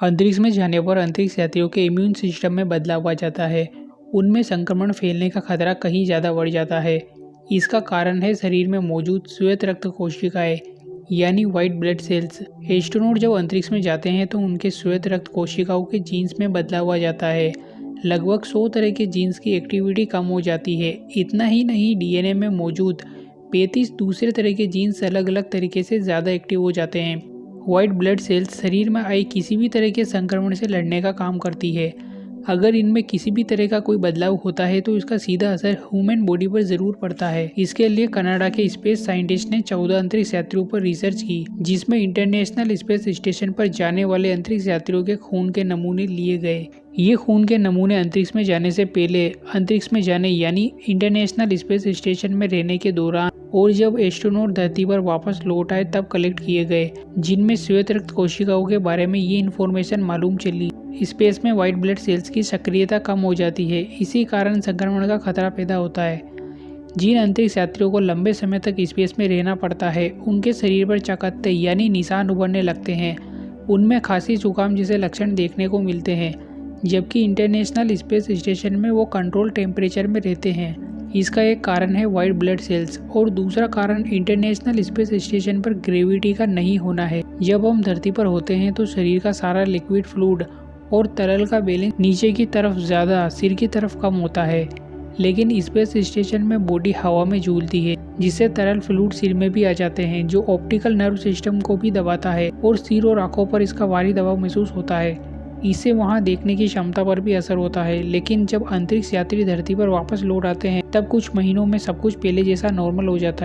अंतरिक्ष में जाने पर अंतरिक्ष यात्रियों के इम्यून सिस्टम में बदलाव आ जाता है। उनमें संक्रमण फैलने का खतरा कहीं ज़्यादा बढ़ जाता है। इसका कारण है शरीर में मौजूद श्वेत रक्त कोशिकाएं यानी व्हाइट ब्लड सेल्स। एस्ट्रोनॉट जब अंतरिक्ष में जाते हैं तो उनके श्वेत रक्त कोशिकाओं के जीन्स में बदलाव आ जाता है। लगभग 100 तरह के जीन्स की एक्टिविटी कम हो जाती है। इतना ही नहीं, डीएनए में मौजूद 35 दूसरे तरह के जीन्स अलग अलग तरीके से ज़्यादा एक्टिव हो जाते हैं। व्हाइट ब्लड सेल्स शरीर में आए किसी भी तरह के संक्रमण से लड़ने का काम करती है। अगर इनमें किसी भी तरह का कोई बदलाव होता है तो इसका सीधा असर ह्यूमन बॉडी पर जरूर पड़ता है। इसके लिए कनाडा के स्पेस साइंटिस्ट ने 14 अंतरिक्ष यात्रियों पर रिसर्च की, जिसमें इंटरनेशनल स्पेस स्टेशन पर जाने वाले अंतरिक्ष यात्रियों के खून के नमूने लिए गए। ये खून के नमूने अंतरिक्ष में जाने से पहले, अंतरिक्ष में जाने यानी इंटरनेशनल स्पेस स्टेशन में रहने के दौरान और जब एस्ट्रोनॉट धरती पर वापस लौट आए तब कलेक्ट किए गए, जिनमें श्वेत रक्त कोशिकाओं के बारे में ये इन्फॉर्मेशन मालूम चली। स्पेस में व्हाइट ब्लड सेल्स की सक्रियता कम हो जाती है, इसी कारण संक्रमण का खतरा पैदा होता है। जिन अंतरिक्ष यात्रियों को लंबे समय तक स्पेस में रहना पड़ता है, उनके शरीर पर चकत्ते यानी निशान उभरने लगते हैं। उनमें खांसी जुकाम जैसे लक्षण देखने को मिलते हैं, जबकि इंटरनेशनल स्पेस स्टेशन में वो कंट्रोल टेम्परेचर में रहते हैं। इसका एक कारण है व्हाइट ब्लड सेल्स और दूसरा कारण इंटरनेशनल स्पेस स्टेशन पर ग्रेविटी का नहीं होना है। जब हम धरती पर होते हैं तो शरीर का सारा लिक्विड फ्लूइड और तरल का बैलेंस नीचे की तरफ ज़्यादा, सिर की तरफ कम होता है। लेकिन स्पेस स्टेशन में बॉडी हवा में झूलती है, जिससे तरल फ्लूइड सिर में भी आ जाते हैं, जो ऑप्टिकल नर्व सिस्टम को भी दबाता है और सिर और आंखों पर इसका भारी दबाव महसूस होता है। इससे वहां देखने की क्षमता पर भी असर होता है। लेकिन जब अंतरिक्ष यात्री धरती पर वापस लौट आते हैं तब कुछ महीनों में सब कुछ पहले जैसा नॉर्मल हो जाता है।